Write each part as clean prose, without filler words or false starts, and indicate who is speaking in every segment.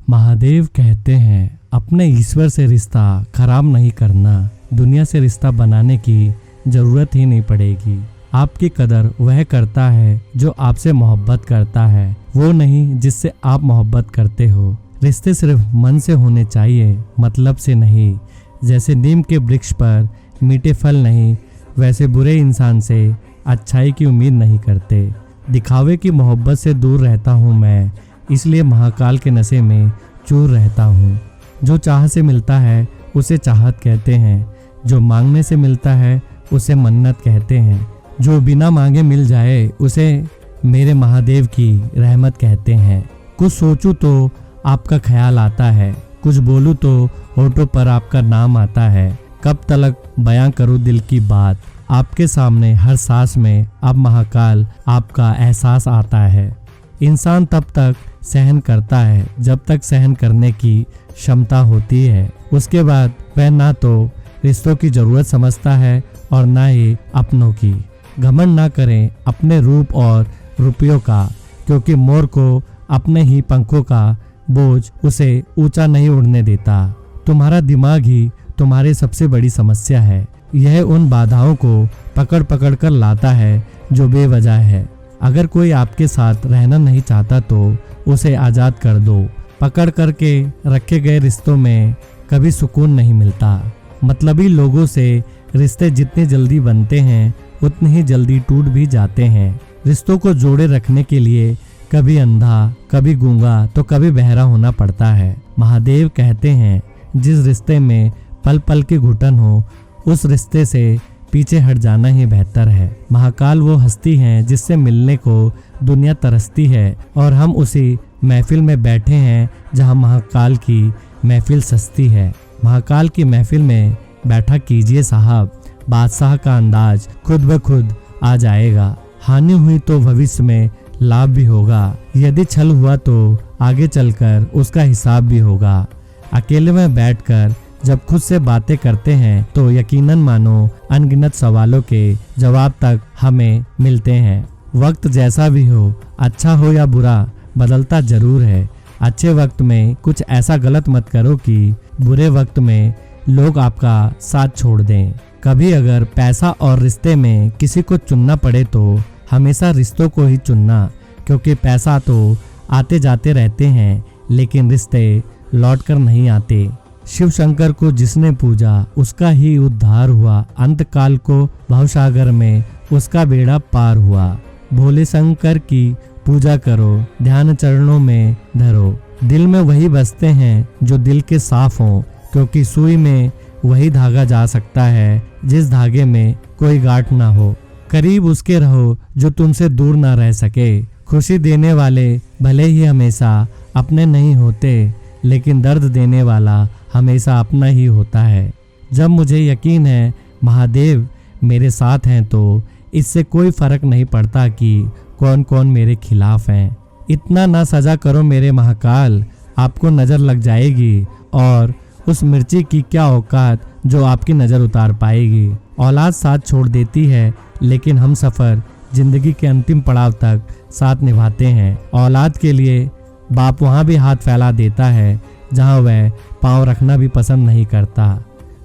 Speaker 1: महादेव कहते हैं अपने ईश्वर से रिश्ता खराब नहीं करना, दुनिया से रिश्ता बनाने की जरूरत ही नहीं पड़ेगी। आपकी कदर वह करता है जो आपसे मोहब्बत करता है, वो नहीं जिससे आप मोहब्बत करते हो। रिश्ते सिर्फ मन से होने चाहिए, मतलब से नहीं। जैसे नीम के वृक्ष पर मीठे फल नहीं, वैसे बुरे इंसान से अच्छाई की उम्मीद नहीं करते। दिखावे की मोहब्बत से दूर रहता हूँ मैं, इसलिए महाकाल के नशे में चूर रहता हूँ। जो चाह से मिलता है उसे चाहत कहते हैं, जो मांगने से मिलता है उसे मन्नत कहते हैं। जो बिना मांगे मिल जाए उसे मेरे महादेव की रहमत कहते हैं। कुछ सोचूं तो आपका ख्याल आता है, कुछ बोलूं तो होठों पर आपका नाम आता है। कब तक बयां करूं दिल की बात, आपके सामने हर सांस में अब महाकाल आपका एहसास आता है। इंसान तब तक सहन करता है जब तक सहन करने की क्षमता होती है, उसके बाद वह ना तो रिश्तों की जरूरत समझता है और ना ही अपनों की। घमंड ना करें अपने रूप और रुपयों का, क्योंकि मोर को अपने ही पंखों का बोझ उसे ऊंचा नहीं उड़ने देता। तुम्हारा दिमाग ही तुम्हारी सबसे बड़ी समस्या है। यह उन बाधाओं को पकड़ पकड़ कर लाता है जो बेवजह है। अगर कोई आपके साथ रहना नहीं चाहता तो उसे आज़ाद कर दो। पकड़ करके रखे गए रिश्तों में कभी सुकून नहीं मिलता। मतलबी लोगों से रिश्ते जितने जल्दी बनते हैं उतने ही जल्दी टूट भी जाते हैं। रिश्तों को जोड़े रखने के लिए कभी अंधा, कभी गूंगा तो कभी बहरा होना पड़ता है। महादेव कहते हैं जिस रिश्ते में पल पल की घुटन हो उस रिश्ते से पीछे हट जाना ही बेहतर है। महाकाल वो हस्ती हैं जिससे मिलने को दुनिया तरसती है, और हम उसी महफिल में बैठे हैं जहां महाकाल की महफिल सस्ती है। महाकाल की महफिल में बैठा कीजिए साहब, बादशाह का अंदाज खुद ब खुद आ जाएगा। हानि हुई तो भविष्य में लाभ भी होगा, यदि छल हुआ तो आगे चलकर उसका हिसाब भी होगा। अकेले में बैठकर जब खुद से बातें करते हैं तो यकीनन मानो अनगिनत सवालों के जवाब तक हमें मिलते हैं। वक्त जैसा भी हो, अच्छा हो या बुरा, बदलता जरूर है। अच्छे वक्त में कुछ ऐसा गलत मत करो कि बुरे वक्त में लोग आपका साथ छोड़ दें। कभी अगर पैसा और रिश्ते में किसी को चुनना पड़े तो हमेशा रिश्तों को ही चुनना, क्योंकि पैसा तो आते जाते रहते हैं लेकिन रिश्ते लौट कर नहीं आते। शिव शंकर को जिसने पूजा उसका ही उद्धार हुआ, अंतकाल को भवसागर में उसका बेड़ा पार हुआ। भोले शंकर की पूजा करो, ध्यान चरणों में धरो। दिल में वही बसते हैं जो दिल के साफ हों, क्योंकि सुई में वही धागा जा सकता है जिस धागे में कोई गांठ ना हो। करीब उसके रहो जो तुमसे दूर ना रह सके। खुशी देने वाले भले ही हमेशा अपने नहीं होते, लेकिन दर्द देने वाला हमेशा अपना ही होता है। जब मुझे यकीन है महादेव मेरे साथ हैं तो इससे कोई फर्क नहीं पड़ता कि कौन कौन मेरे खिलाफ हैं। इतना ना सजा करो मेरे महाकाल, आपको नज़र लग जाएगी, और उस मिर्ची की क्या औकात जो आपकी नज़र उतार पाएगी। औलाद साथ छोड़ देती है लेकिन हम सफ़र जिंदगी के अंतिम पड़ाव तक साथ निभाते हैं। औलाद के लिए बाप वहाँ भी हाथ फैला देता है जहाँ वह पाँव रखना भी पसंद नहीं करता।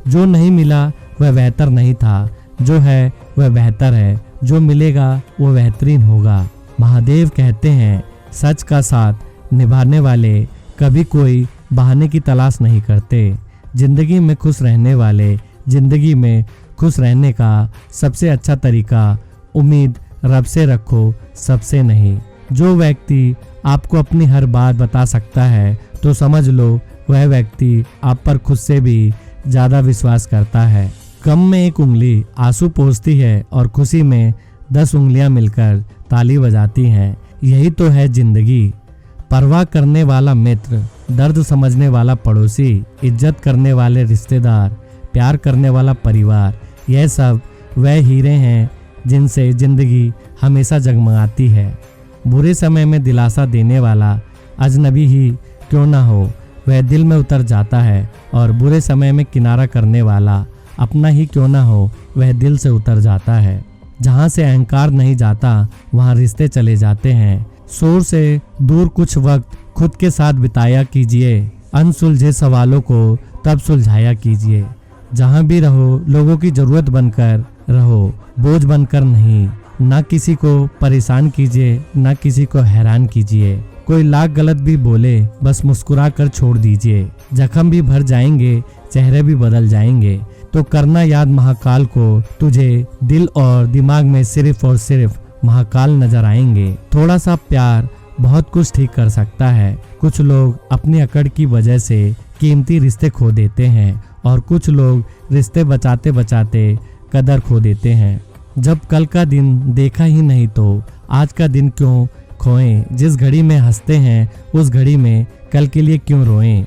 Speaker 1: जो नहीं मिला वह बेहतर नहीं था, जो है वह बेहतर है, जो मिलेगा वो बेहतरीन होगा। महादेव कहते हैं सच का साथ निभाने वाले कभी कोई बहाने की तलाश नहीं करते। जिंदगी में खुश रहने वाले जिंदगी में खुश रहने का सबसे अच्छा तरीका उम्मीद रब से रखो, सबसे नहीं। जो व्यक्ति आपको अपनी हर बात बता सकता है तो समझ लो वह व्यक्ति आप पर खुद से भी ज़्यादा विश्वास करता है। गम में एक उंगली आंसू पोंछती है और खुशी में 10 उंगलियां मिलकर ताली बजाती हैं। यही तो है जिंदगी। परवाह करने वाला मित्र, दर्द समझने वाला पड़ोसी, इज्जत करने वाले रिश्तेदार, प्यार करने वाला परिवार, यह सब वह हीरे हैं जिनसे जिंदगी हमेशा जगमगाती है। बुरे समय में दिलासा देने वाला अजनबी ही क्यों ना हो, वह दिल में उतर जाता है, और बुरे समय में किनारा करने वाला अपना ही क्यों ना हो, वह दिल से उतर जाता है। जहाँ से अहंकार नहीं जाता वहाँ रिश्ते चले जाते हैं। शोर से दूर कुछ वक्त खुद के साथ बिताया कीजिए। अनसुलझे सवालों को तब सुलझाया कीजिए। जहाँ भी रहो लोगों की जरूरत बनकर रहो, बोझ बनकर नहीं। ना किसी को परेशान कीजिए, ना किसी को हैरान कीजिए। कोई लाख गलत भी बोले बस मुस्कुरा कर छोड़ दीजिए। जख्म भी भर जाएंगे, चेहरे भी बदल जाएंगे, तो करना याद महाकाल को। तुझे दिल और दिमाग में सिर्फ और सिर्फ महाकाल नजर आएंगे। थोड़ा सा प्यार बहुत कुछ ठीक कर सकता है। कुछ लोग अपनी अकड़ की वजह से कीमती रिश्ते खो देते हैं और कुछ लोग रिश्ते बचाते बचाते कदर खो देते हैं। जब कल का दिन देखा ही नहीं तो आज का दिन क्यों खोएं। जिस घड़ी में हंसते हैं उस घड़ी में कल के लिए क्यों रोएं।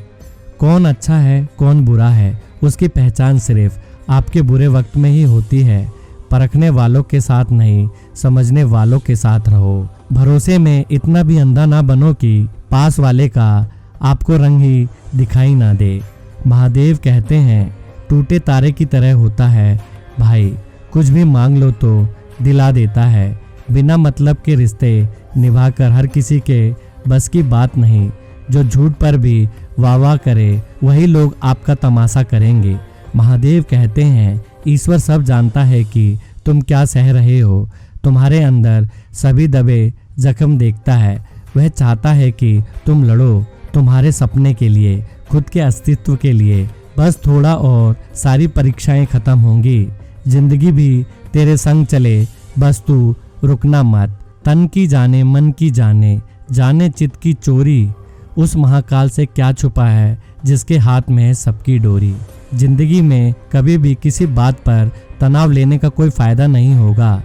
Speaker 1: कौन अच्छा है कौन बुरा है उसकी पहचान सिर्फ आपके बुरे वक्त में ही होती है। परखने वालों के साथ नहीं, समझने वालों के साथ रहो। भरोसे में इतना भी अंधा ना बनो कि पास वाले का आपको रंग ही दिखाई ना दे। महादेव कहते हैं टूटे तारे की तरह होता है भाई, कुछ भी मांग लो तो दिला देता है। बिना मतलब के रिश्ते निभाकर हर किसी के बस की बात नहीं। जो झूठ पर भी वाह वाह करे वही लोग आपका तमाशा करेंगे। महादेव कहते हैं ईश्वर सब जानता है कि तुम क्या सह रहे हो। तुम्हारे अंदर सभी दबे जख्म देखता है। वह चाहता है कि तुम लड़ो तुम्हारे सपने के लिए, खुद के अस्तित्व के लिए। बस थोड़ा और सारी परीक्षाएं खत्म होंगी। जिंदगी भी तेरे संग चले, बस तू रुकना मत। तन की जाने मन की जाने, जाने चित की चोरी। उस महाकाल से क्या छुपा है जिसके हाथ में है सबकी डोरी। जिंदगी में कभी भी किसी बात पर तनाव लेने का कोई फायदा नहीं होगा,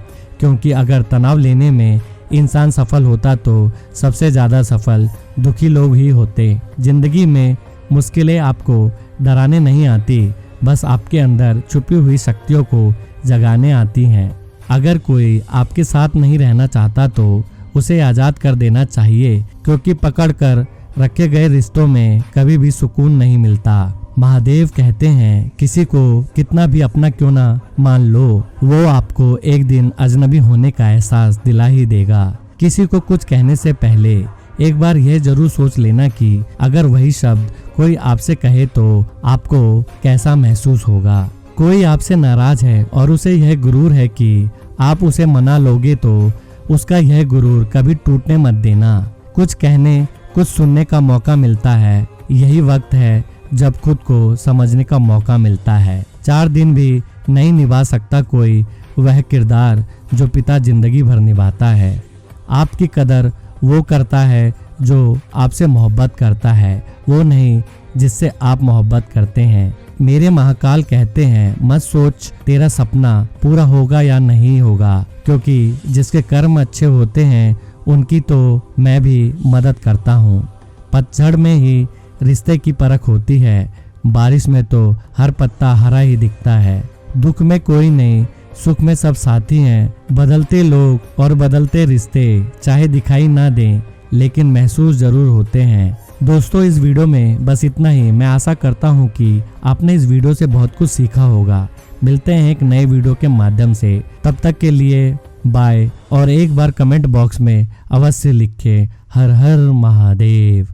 Speaker 1: क्योंकि अगर तनाव लेने में इंसान सफल होता तो सबसे ज़्यादा सफल दुखी लोग ही होते। जिंदगी में मुश्किलें आपको डराने नहीं आती, बस आपके अंदर छुपी हुई शक्तियों को जगाने आती हैं। अगर कोई आपके साथ नहीं रहना चाहता तो उसे आज़ाद कर देना चाहिए, क्योंकि पकड़ कर रखे गए रिश्तों में कभी भी सुकून नहीं मिलता। महादेव कहते हैं किसी को कितना भी अपना क्यों ना मान लो, वो आपको एक दिन अजनबी होने का एहसास दिला ही देगा। किसी को कुछ कहने से पहले एक बार यह जरूर सोच लेना कि अगर वही शब्द कोई आपसे कहे तो आपको कैसा महसूस होगा। कोई आपसे नाराज है और उसे यह गुरूर है कि आप उसे मना लोगे तो उसका यह गुरूर कभी टूटने मत देना। कुछ कहने कुछ सुनने का मौका मिलता है, यही वक्त है जब खुद को समझने का मौका मिलता है। 4 दिन भी नहीं निभा सकता कोई वह किरदार जो पिता जिंदगी भर निभाता है। आपकी कदर वो करता है जो आपसे मोहब्बत करता है, वो नहीं जिससे आप मोहब्बत करते हैं। मेरे महाकाल कहते हैं मत सोच तेरा सपना पूरा होगा या नहीं होगा, क्योंकि जिसके कर्म अच्छे होते हैं उनकी तो मैं भी मदद करता हूँ। पतझड़ में ही रिश्ते की परख होती है, बारिश में तो हर पत्ता हरा ही दिखता है। दुख में कोई नहीं, सुख में सब साथी हैं। बदलते लोग और बदलते रिश्ते चाहे दिखाई ना दें, लेकिन महसूस जरूर होते हैं। दोस्तों इस वीडियो में बस इतना ही। मैं आशा करता हूँ कि आपने इस वीडियो से बहुत कुछ सीखा होगा। मिलते हैं एक नए वीडियो के माध्यम से, तब तक के लिए बाय। और एक बार कमेंट बॉक्स में अवश्य लिखें हर हर महादेव।